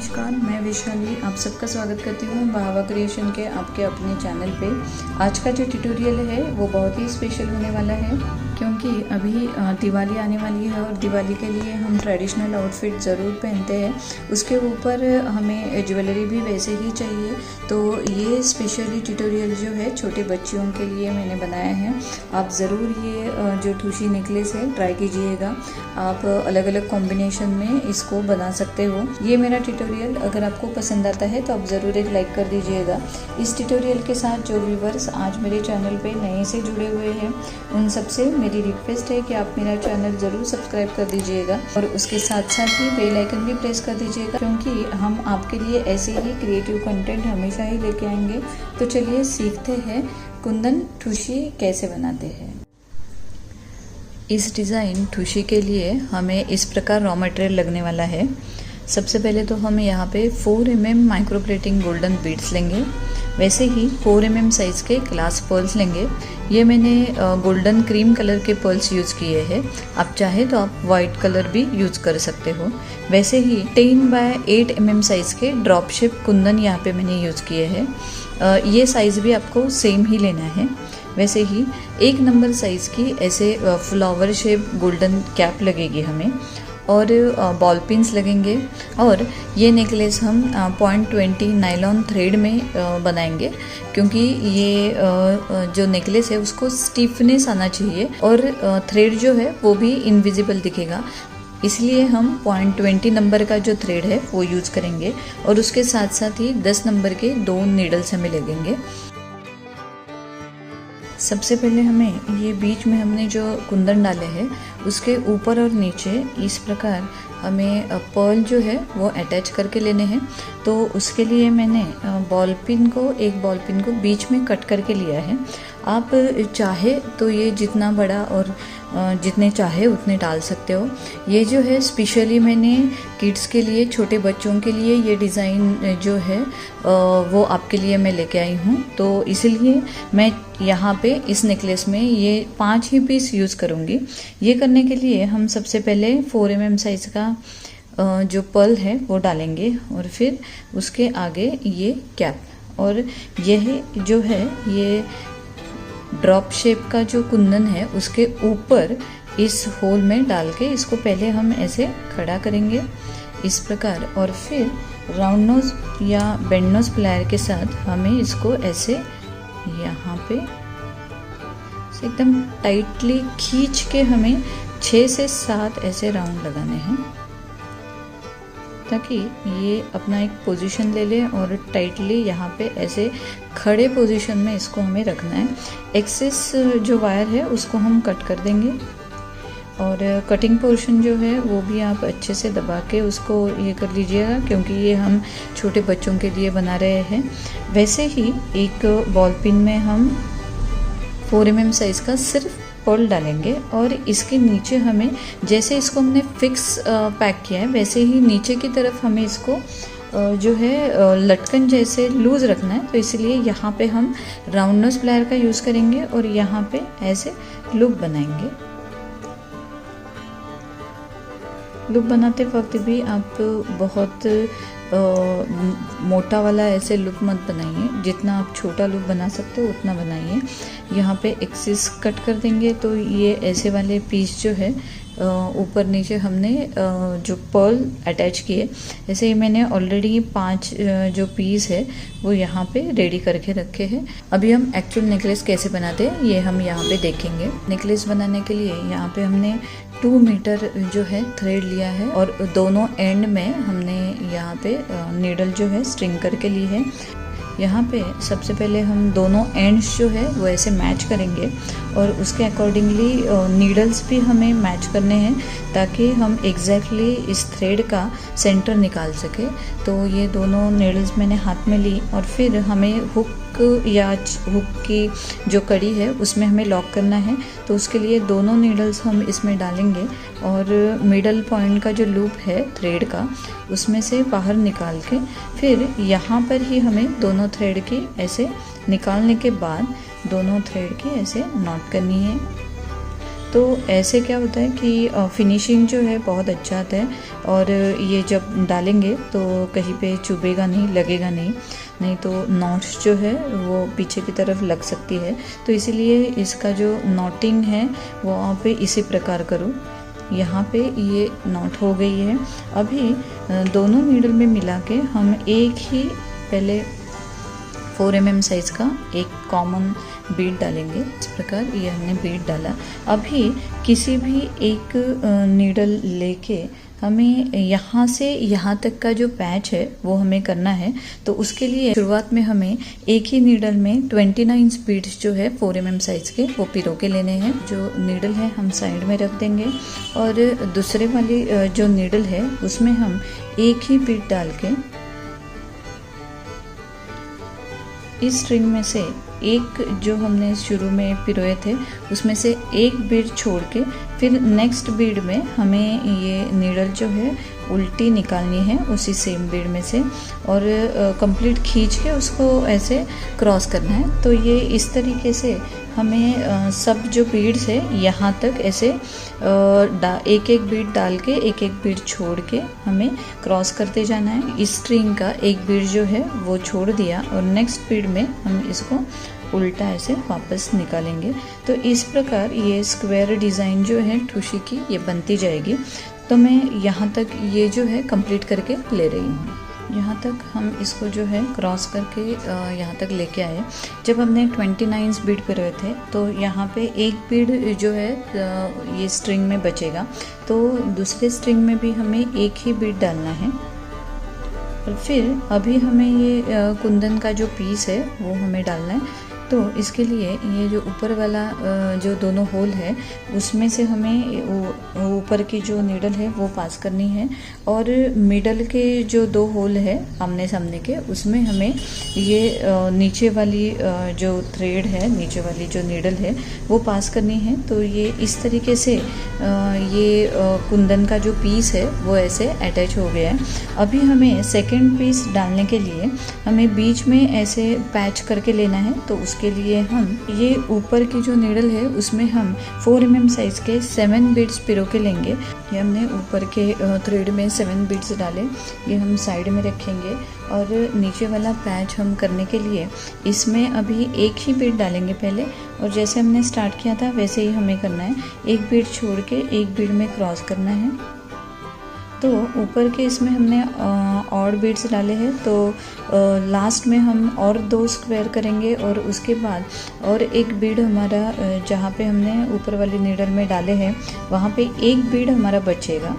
नमस्कार, मैं वैशाली आप सबका स्वागत करती हूँ भावा क्रिएशन के आपके अपने चैनल पे। आज का जो ट्यूटोरियल है वो बहुत ही स्पेशल होने वाला है क्योंकि अभी दिवाली आने वाली है और दिवाली के लिए हम ट्रेडिशनल आउटफिट ज़रूर पहनते हैं। उसके ऊपर हमें ज्वेलरी भी वैसे ही चाहिए, तो ये स्पेशली ट्यूटोरियल जो है छोटे बच्चियों के लिए मैंने बनाया है। आप ज़रूर ये जो ठूसी नेकलेस है ट्राई कीजिएगा। आप अलग अलग कॉम्बिनेशन में इसको बना सकते हो। ये मेरा ट्यूटोरियल अगर आपको पसंद आता है तो आप ज़रूर एक लाइक कर दीजिएगा। इस ट्यूटोरियल के साथ जो व्यूवर्स आज मेरे चैनल पे नए से जुड़े हुए हैं उन सबसे मेरी रिक्वेस्ट है कि आप मेरा चैनल ज़रूर सब्सक्राइब कर दीजिएगा और उसके साथ साथ ही बेल आइकन भी प्रेस कर दीजिएगा क्योंकि हम आपके लिए ऐसे ही क्रिएटिव कंटेंट हमेशा ही लेके आएंगे। तो चलिए सीखते हैं कुंदन ठूसी कैसे बनाते हैं। इस डिज़ाइन ठूसी के लिए हमें इस प्रकार रॉ मटेरियल लगने वाला है। सबसे पहले तो हम यहाँ पे 4 mm micro plating golden beads लेंगे। वैसे ही 4 mm साइज़ के ग्लास पर्ल्स लेंगे। ये मैंने गोल्डन क्रीम कलर के पर्ल्स यूज़ किए हैं। आप चाहे तो आप वाइट कलर भी यूज़ कर सकते हो। वैसे ही 10 by 8 mm साइज़ के ड्रॉप शेप कुंदन यहाँ पे मैंने यूज़ किए हैं। ये साइज़ भी आपको सेम ही लेना है। वैसे ही 1 नंबर साइज़ की ऐसे फ्लावर शेप गोल्डन कैप लगेगी हमें और बॉल पिन्स लगेंगे। और ये नेकलेस हम 0.20 नायलॉन थ्रेड में बनाएंगे क्योंकि ये जो नेकलेस है उसको स्टिफनेस आना चाहिए और थ्रेड जो है वो भी इनविजिबल दिखेगा, इसलिए हम 0.20 नंबर का जो थ्रेड है वो यूज़ करेंगे और उसके साथ साथ ही 10 नंबर के 2 नीडल्स हमें लगेंगे। सबसे पहले हमें ये बीच में हमने जो कुंदन डाले हैं उसके ऊपर और नीचे इस प्रकार हमें पर्ल जो है वो अटैच करके लेने हैं। तो उसके लिए मैंने एक बॉल पिन को बीच में कट करके लिया है। आप चाहे तो ये जितना बड़ा और जितने चाहे उतने डाल सकते हो। ये जो है स्पेशली मैंने किड्स के लिए, छोटे बच्चों के लिए ये डिज़ाइन जो है वो आपके लिए मैं लेके आई हूँ। तो इसलिए मैं यहाँ पे इस नेकलेस में ये 5 ही पीस यूज़ करूँगी। ये करने के लिए हम सबसे पहले 4 mm साइज़ का जो पर्ल है वो डालेंगे और फिर उसके आगे ये कैप और यह जो है ये ड्रॉप शेप का जो कुंदन है उसके ऊपर इस होल में डाल के इसको पहले हम ऐसे खड़ा करेंगे इस प्रकार और फिर राउंड नोज या बेंड नोज प्लायर के साथ हमें इसको ऐसे यहाँ पे एकदम टाइटली खींच के हमें 6 से 7 ऐसे राउंड लगाने हैं ताकि ये अपना एक पोजीशन ले ले और टाइटली यहाँ पे ऐसे खड़े पोजीशन में इसको हमें रखना है। एक्सेस जो वायर है उसको हम कट कर देंगे और कटिंग पोर्शन जो है वो भी आप अच्छे से दबा के उसको ये कर लीजिएगा क्योंकि ये हम छोटे बच्चों के लिए बना रहे हैं। वैसे ही एक बॉल पिन में हम 4 mm साइज़ का सिर्फ पर्ल डालेंगे और इसके नीचे हमें, जैसे इसको हमने फिक्स पैक किया है वैसे ही नीचे की तरफ हमें इसको जो है लटकन जैसे लूज रखना है। तो इसलिए यहाँ पे हम राउंड नोज प्लायर का यूज़ करेंगे और यहाँ पे ऐसे लूप बनाएंगे। लूप बनाते वक्त भी आप बहुत मोटा वाला ऐसे लूप मत बनाइए, जितना आप छोटा लूप बना सकते हो उतना बनाइए। यहाँ पे एक्सिस कट कर देंगे तो ये ऐसे वाले पीस जो है ऊपर नीचे हमने जो पर्ल अटैच किए, ऐसे ही मैंने ऑलरेडी 5 जो पीस है वो यहाँ पे रेडी करके रखे हैं। अभी हम एक्चुअल नेकलेस कैसे बनाते हैं ये हम यहाँ पे देखेंगे। नेकलेस बनाने के लिए यहाँ पे हमने 2 मीटर जो है थ्रेड लिया है और दोनों एंड में हमने यहाँ पे नीडल जो है स्ट्रिंग करके ली है। यहाँ पे सबसे पहले हम दोनों एंड्स जो है वो ऐसे मैच करेंगे और उसके अकॉर्डिंगली नीडल्स भी हमें मैच करने हैं ताकि हम एग्जैक्टली इस थ्रेड का सेंटर निकाल सके। तो ये दोनों नीडल्स मैंने हाथ में ली और फिर हमें हुक या हुक की जो कड़ी है उसमें हमें लॉक करना है। तो उसके लिए दोनों नीडल्स हम इसमें डालेंगे और मिडल पॉइंट का जो लूप है थ्रेड का उसमें से बाहर निकाल के फिर यहाँ पर ही हमें दोनों थ्रेड की ऐसे निकालने के बाद दोनों थ्रेड की ऐसे नॉट करनी है। तो ऐसे क्या होता है कि फिनिशिंग जो है बहुत अच्छा आता है, और ये जब डालेंगे तो कहीं पे चुभेगा नहीं, लगेगा नहीं तो नॉट्स जो है वो पीछे की तरफ लग सकती है। तो इसीलिए इसका जो नॉटिंग है वो वहाँ पे इसी प्रकार करो। यहाँ पे ये नॉट हो गई है। अभी दोनों नीडल में मिला के हम एक ही पहले 4 mm साइज़ का एक कॉमन बीड डालेंगे। इस प्रकार ये हमने बीड डाला। अभी किसी भी एक नीडल लेके हमें यहाँ से यहाँ तक का जो पैच है वो हमें करना है। तो उसके लिए शुरुआत में हमें एक ही नीडल में 29 बीड्स जो है 4 mm साइज़ के वो पिरो के लेने हैं। जो नीडल है हम साइड में रख देंगे, और दूसरे वाली जो नीडल है उसमें हम एक ही बीड डाल के इस स्ट्रिंग में से एक जो हमने शुरू में पिरोए थे उसमें से एक बीड छोड़ के फिर नेक्स्ट बीड में हमें ये नीडल जो है उल्टी निकालनी है उसी सेम बीड में से, और कंप्लीट खींच के उसको ऐसे क्रॉस करना है। तो ये इस तरीके से हमें सब जो बीड्स है यहाँ तक ऐसे एक एक बीड डाल के एक एक बीड छोड़ के हमें क्रॉस करते जाना है। इस स्ट्रिंग का एक बीड जो है वो छोड़ दिया और नेक्स्ट बीड में हम इसको उल्टा ऐसे वापस निकालेंगे। तो इस प्रकार ये स्क्वायर डिज़ाइन जो है ठूसी की ये बनती जाएगी। तो मैं यहाँ तक ये जो है कंप्लीट करके ले रही हूँ। यहाँ तक हम इसको जो है क्रॉस करके यहाँ तक लेके आए। जब हमने 29 बीड पे रहे थे तो यहाँ पे एक बीड जो है ये स्ट्रिंग में बचेगा, तो दूसरे स्ट्रिंग में भी हमें एक ही बीड डालना है। और फिर अभी हमें ये कुंदन का जो पीस है वो हमें डालना है। तो इसके लिए ये जो ऊपर वाला जो दोनों होल है उसमें से हमें ऊपर की जो नीडल है वो पास करनी है, और मिडल के जो 2 होल है आमने सामने के उसमें हमें ये नीचे वाली जो थ्रेड है, नीचे वाली जो नीडल है वो पास करनी है। तो ये इस तरीके से ये कुंदन का जो पीस है वो ऐसे अटैच हो गया है। अभी हमें सेकेंड पीस डालने के लिए हमें बीच में ऐसे पैच करके लेना है। तो उसके लिए हम ये ऊपर की जो नीडल है उसमें हम 4 mm साइज़ के 7 बीड्स पिरो के लेंगे। ये हमने ऊपर के थ्रेड में 7 बीड्स डाले, ये हम साइड में रखेंगे। और नीचे वाला पैच हम करने के लिए इसमें अभी एक ही बीड डालेंगे पहले, और जैसे हमने स्टार्ट किया था वैसे ही हमें करना है। एक बीड छोड़ के एक बीड में क्रॉस करना है। तो ऊपर के इसमें हमने ऑड बीड्स डाले हैं, तो लास्ट में हम और 2 स्क्वायर करेंगे, और उसके बाद और एक बीड हमारा जहाँ पे हमने ऊपर वाली नीडल में डाले हैं वहाँ पे एक बीड हमारा बचेगा।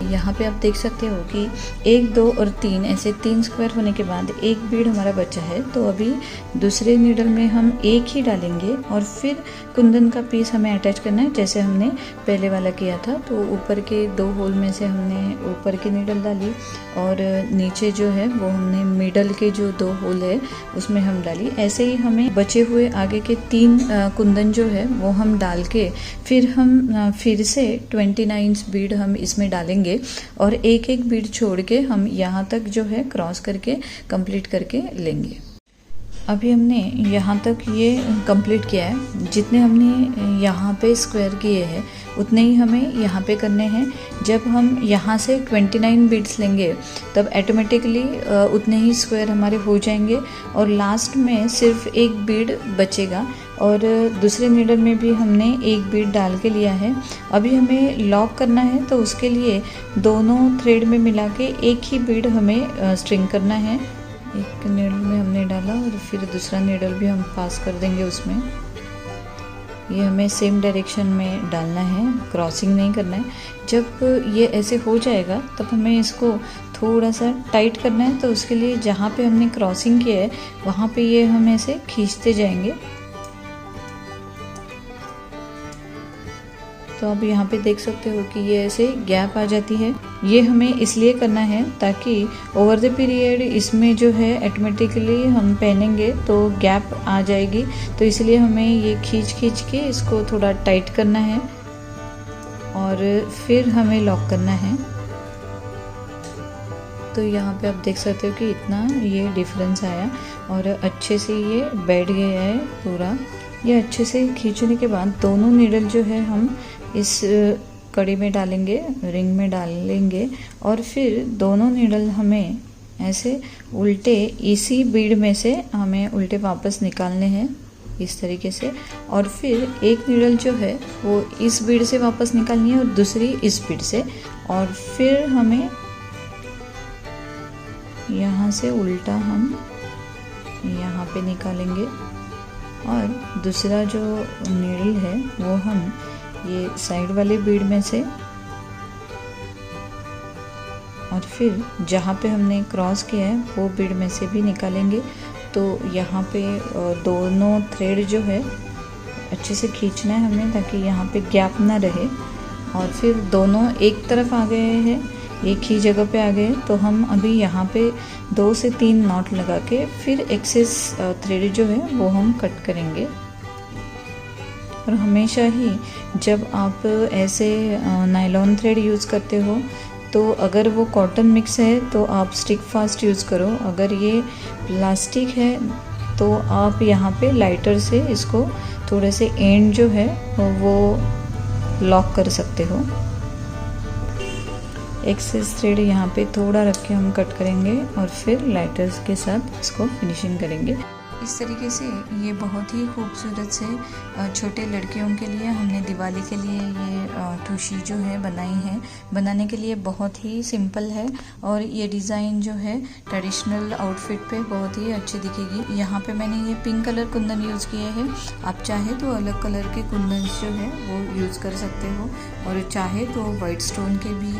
यहाँ पे आप देख सकते हो कि 1, 2 और 3 ऐसे 3 स्क्वायर होने के बाद एक बीड हमारा बचा है। तो अभी दूसरे नीडल में हम एक ही डालेंगे और फिर कुंदन का पीस हमें अटैच करना है जैसे हमने पहले वाला किया था। तो ऊपर के 2 होल में से हमने ऊपर की नीडल डाली, और नीचे जो है वो हमने मिडल के जो 2 होल है उसमें हम डाली। ऐसे ही हमें बचे हुए आगे के 3 कुंदन जो है वो हम डाल के फिर हम फिर से 29 बीड हम इसमें डालेंगे, और एक एक बीड छोड़ के हम यहाँ तक जो है क्रॉस करके कंप्लीट करके लेंगे। अभी हमने यहाँ तक ये कंप्लीट किया है। जितने हमने यहाँ पे स्क्वायर किए हैं उतने ही हमें यहाँ पे करने हैं। जब हम यहाँ से 29 बीड्स लेंगे तब ऑटोमेटिकली उतने ही स्क्वायर हमारे हो जाएंगे, और लास्ट में सिर्फ एक बीड बचेगा। और दूसरे नीडल में भी हमने एक बीड डाल के लिया है। अभी हमें लॉक करना है, तो उसके लिए दोनों थ्रेड में मिला के एक ही बीड हमें स्ट्रिंग करना है। एक नीडल में हमने डाला और फिर दूसरा नीडल भी हम पास कर देंगे उसमें। ये हमें सेम डायरेक्शन में डालना है, क्रॉसिंग नहीं करना है। जब ये ऐसे हो जाएगा तब हमें इसको थोड़ा सा टाइट करना है। तो उसके लिए जहाँ पे हमने क्रॉसिंग किया है वहाँ पे ये हम ऐसे खींचते जाएंगे। तो अब यहाँ पे देख सकते हो कि ये ऐसे गैप आ जाती है। ये हमें इसलिए करना है ताकि ओवर द पीरियड इसमें जो है ऑटोमेटिकली हम पहनेंगे तो गैप आ जाएगी। तो इसलिए हमें ये खींच के इसको थोड़ा टाइट करना है और फिर हमें लॉक करना है। तो यहाँ पे आप देख सकते हो कि इतना ये डिफरेंस आया और अच्छे से ये बैठ गया है पूरा। ये अच्छे से खींचने के बाद दोनों नीडल जो है हम इस कड़ी में डालेंगे, रिंग में डालेंगे और फिर दोनों नीडल हमें ऐसे उल्टे इसी बीड में से हमें उल्टे वापस निकालने हैं इस तरीके से। और फिर एक नीडल जो है वो इस बीड से वापस निकालनी है और दूसरी इस बीड से, और फिर हमें यहाँ से उल्टा हम यहाँ पे निकालेंगे और दूसरा जो नीडल है वो हम ये साइड वाले बीड में से और फिर जहाँ पे हमने क्रॉस किया है वो बीड में से भी निकालेंगे। तो यहाँ पे दोनों थ्रेड जो है अच्छे से खींचना है हमें ताकि यहाँ पे गैप ना रहे। और फिर दोनों एक तरफ आ गए हैं, एक ही जगह पे आ गए, तो हम अभी यहाँ पे 2 से 3 नॉट लगा के फिर एक्सेस थ्रेड जो है वो हम कट करेंगे। और हमेशा ही जब आप ऐसे नायलॉन थ्रेड यूज़ करते हो तो अगर वो कॉटन मिक्स है तो आप स्टिक फास्ट यूज़ करो, अगर ये प्लास्टिक है तो आप यहाँ पे लाइटर से इसको थोड़े से एंड जो है वो लॉक कर सकते हो। एक्सेस थ्रेड यहाँ पे थोड़ा रख के हम कट करेंगे और फिर लाइटर्स के साथ इसको फिनिशिंग करेंगे। इस तरीके से ये बहुत ही खूबसूरत से छोटे लड़कियों के लिए हमने दिवाली के लिए ये ठुशी जो है बनाई है। बनाने के लिए बहुत ही सिंपल है और ये डिज़ाइन जो है ट्रेडिशनल आउटफिट पे बहुत ही अच्छी दिखेगी। यहाँ पे मैंने ये पिंक कलर कुंदन यूज़ किए हैं, आप चाहे तो अलग कलर के कुंदन जो है वो यूज़ कर सकते हो और चाहे तो वाइट स्टोन के भी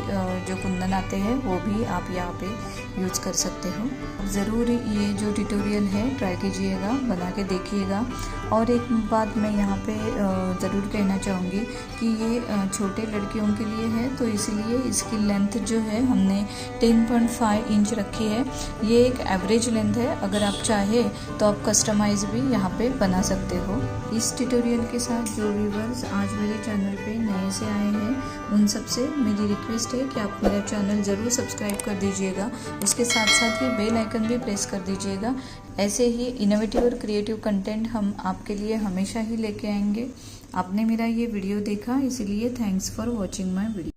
जो कुंदन आते हैं वो भी आप यहाँ पे यूज़ कर सकते हो। ज़रूर ये जो ट्यूटोरियल है ट्राई कीजिएगा, बना के देखिएगा। और एक बात मैं यहाँ पे ज़रूर कहना चाहूँगी कि ये छोटे लड़कियों के लिए है तो इसलिए इसकी लेंथ जो है हमने 10.5 इंच रखी है। ये एक एवरेज लेंथ है, अगर आप चाहे तो आप कस्टमाइज़ भी यहाँ पे बना सकते हो। इस ट्यूटोरियल के साथ जो व्यूवर्स आज मेरे चैनल पे नए से आए हैं उन सबसे मेरी रिक्वेस्ट है कि आप मेरा चैनल ज़रूर सब्सक्राइब कर दीजिएगा, उसके साथ साथ ही बेल आइकन भी प्रेस कर दीजिएगा। ऐसे ही इनोवेटिव और क्रिएटिव कंटेंट हम आपके लिए हमेशा ही लेके आएंगे। आपने मेरा ये वीडियो देखा इसलिए thanks for watching my video.